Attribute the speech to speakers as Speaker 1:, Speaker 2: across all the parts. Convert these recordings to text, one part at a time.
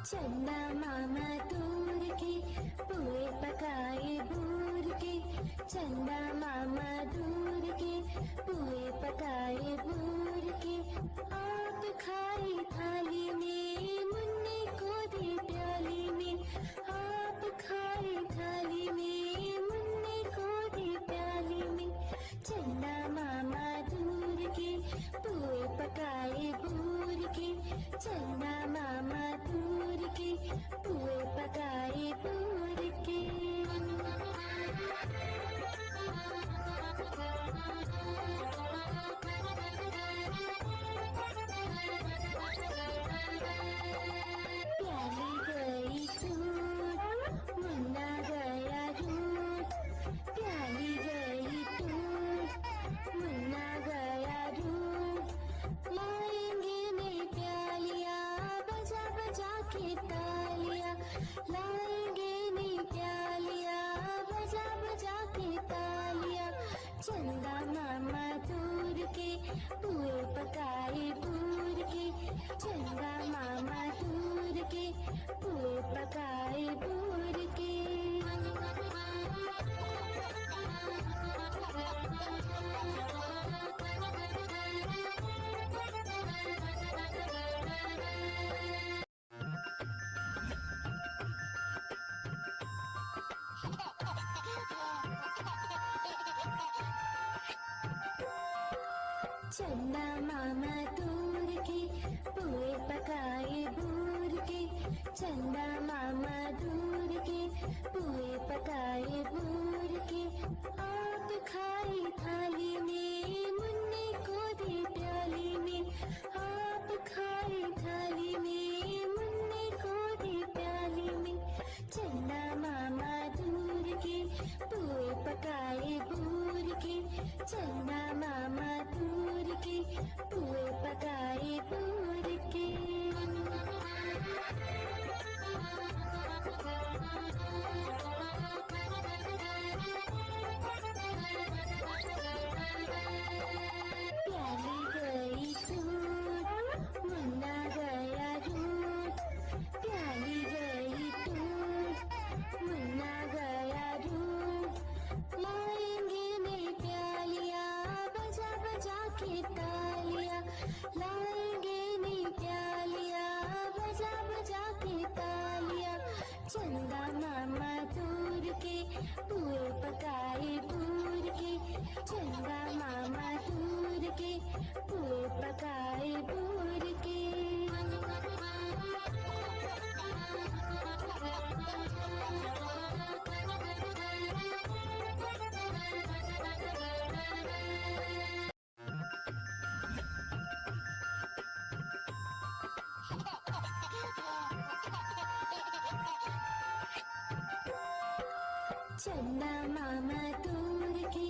Speaker 1: चन्ना मामा दूर के पुए पकाए बूर के। चन्ना मामा दूर के पुए पकाए बूर के। आप खाए थाली में मुन्ने को दे प्याली में। आप खाए थाली में मुन्ने को दे प्याली में। चन्ना मामा दूर के पुए पकाए बूर के। चन्ना मामा दूर के पुए पकाए बूर के। प्याली गई टूट मुन्ना गया रूट। प्याली गई टूट मुन्ना गया रूट। लाएंगे नई प्यालियां बजा बजा के तालियां। लाएंगे नई प्यालियां बजा बजा के तालियां। चंदा मामा दूर के पुए पकाए बूर के। चंदा मामा दूर के पुए पकाए बूर के। चन्ना मामा दूर के पुए पकाए बूर के। चन्ना मामा दूर के पुए पकाए बूर के। आप खाए थाली में मुन्ने को दे प्याली में। आप खाए थाली में मुन्ने को दे प्याली में। चन्ना मामा दूर के पुए पकाए बूर के। चन्ना मामा दूर के पुए पकाए बूर के। प्याली गई टूट मुन्ना गया रूट। प्याली गई टूट मुन्ना गया रूट। लाएंगे नई प्यालियां बजा बजा के तालियां। लाएंगे नई प्यालियां बजा बजा के तालियां। चंदा मामा दूर के पुए पकाए बूर के। चंदा मामा दूर के पुए पकाए बूर के। चन्ना मामा दूर के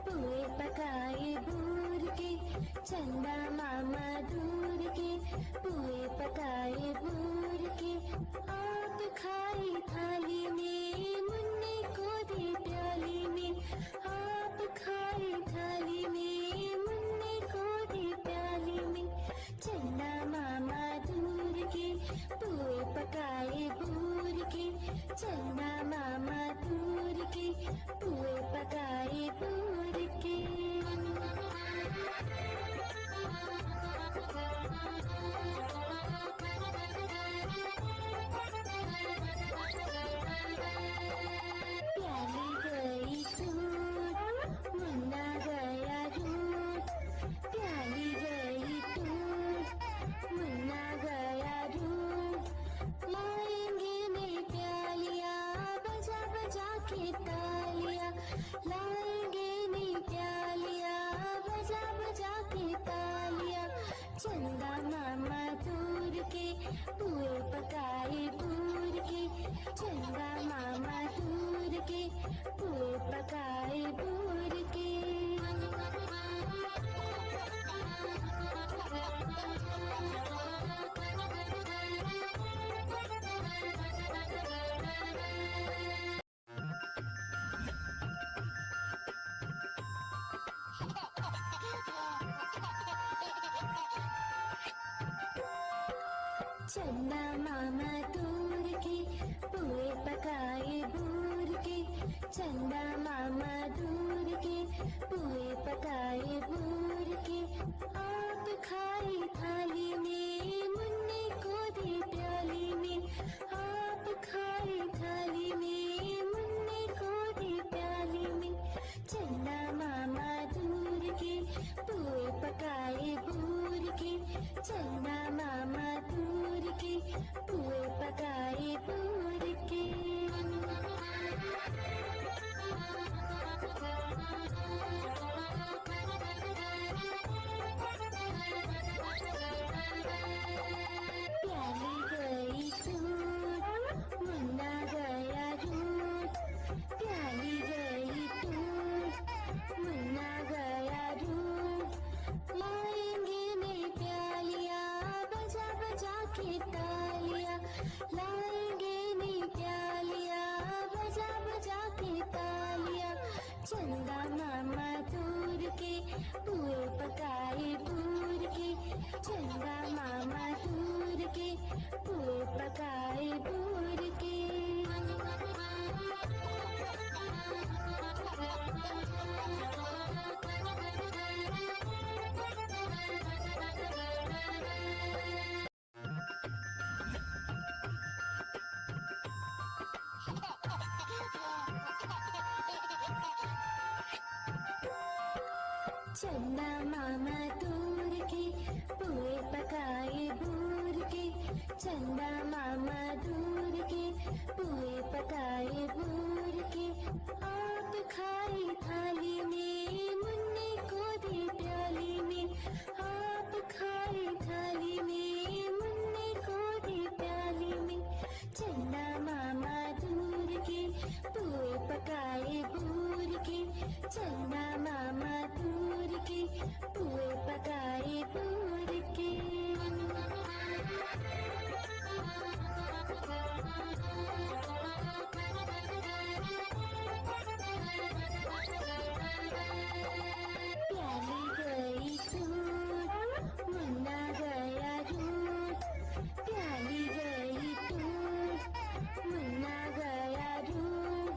Speaker 1: पुए पकाए बूर के। चन्ना मामा दूर के पुए पकाए बूर के। आप खाए थाली में मुन्ने को दे प्याली में। आप खाए थाली में मुन्ने को दे प्याली में। चन्ना मामा दूर के पुए पकाए बूर के। चन्ना मामा दूर के पुए पकाए बूर के। प्याली गई टूट मुन्ना गया रूट। प्याली गई टूट मुन्ना गया रूट। लाएंगे नई प्यालियां बजा बजा के तालियां। लाएंगे नई प्यालियां बजा बजा के तालियां। चंदा मामा दूर के पुए पकाए बूर के। चंदा मामा दूर के पुए पकाए बूर के। चन्ना मामा दूर पुए पकाए बूर के, चंदा मामा दूर के, पुए पकाए बूर के। आप खाए थाली में, मुन्ने को दे प्याली में। आप खाए थाली में, मुन्ने को दे प्याली में। चंदा मामा दूर के, पुए पकाए बूर के, चंदा मामा दूर के, पुए पकाए बूर के। प्याली गई टूट, मुन्ना गया रूठ। प्याली गई टूट, मुन्ना गया रूठ। लाएंगे नई प्यालियाँ, बजा बजा के तालियाँ। लाएंगे नई प्यालियाँ, बजा बजा के तालियाँ। चंदा मामा दूर के, पुए पकाए बूर के, चंदा मामा दूर के, पुए पकाए बूर के। चंदा मामा दूर के, पुए पकाए बूर के, चंदा मामा दूर के, पुए पकाए बूर के। आप खाए थाली में, मुन्ने को दे प्याली में। आप खाए थाली में, मुन्ने को दे प्याली में। चंदा मामा दूर के, पुए पकाए बूर के, चंदा मामा दूर के, पुए पकाए बूर के। प्याली गई टूट, मुन्ना गया रूठ। प्याली गई टूट, मुन्ना गया रूठ।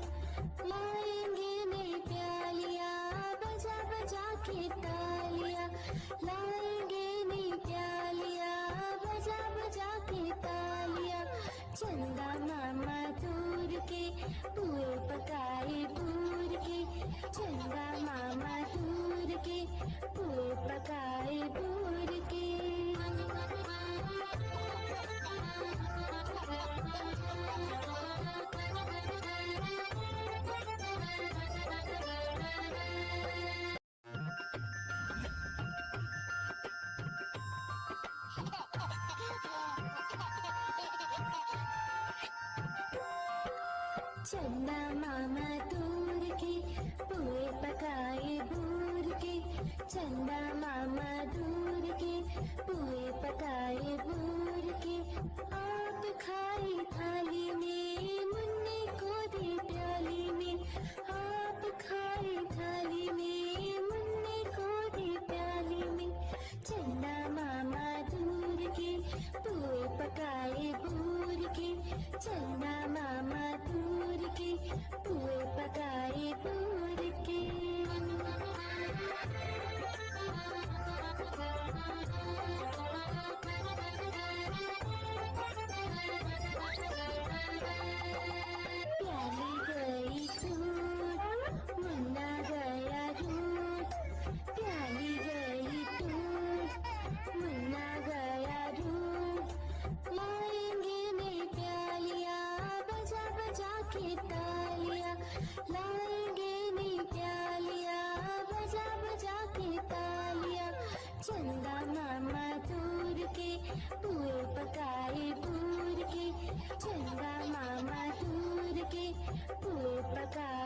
Speaker 1: लाएंगे नई प्यालियाँ, बजा बजा के तालियाँ। लाएंगे नई प्यालियाँ, बजा बजा के तालियाँ। चंदा मामा दूर के, पुए पकाए बूर के, चंदा मामा दूर के, पुए पकाए बूर के। चंदा मामा दूर के, पुए पकाए बूर के, चंदा मामा दूर के, पुए पकाए बूर के। आप खाए थाली में, मुन्ने को दे प्याली में। आप खाए थाली में, मुन्ने को दे प्याली में। चंदा मामा दूर के, पुए पकाए बूर के, चंदा मामा दूर के, पुए पकाए बूर के। प्याली गई टूट, मुन्ना गया रूठ। प्याली गई टूट, मुन्ना गया रूठ। लाएंगे नई प्यालियाँ, बजा बजा के तालियाँ। लाएंगे नई प्यालियाँ, बजा बजा के तालियाँ। चंदा मामा दूर के, पुए पकाए बूर के, चंदा मामा दूर के, पुए पकाए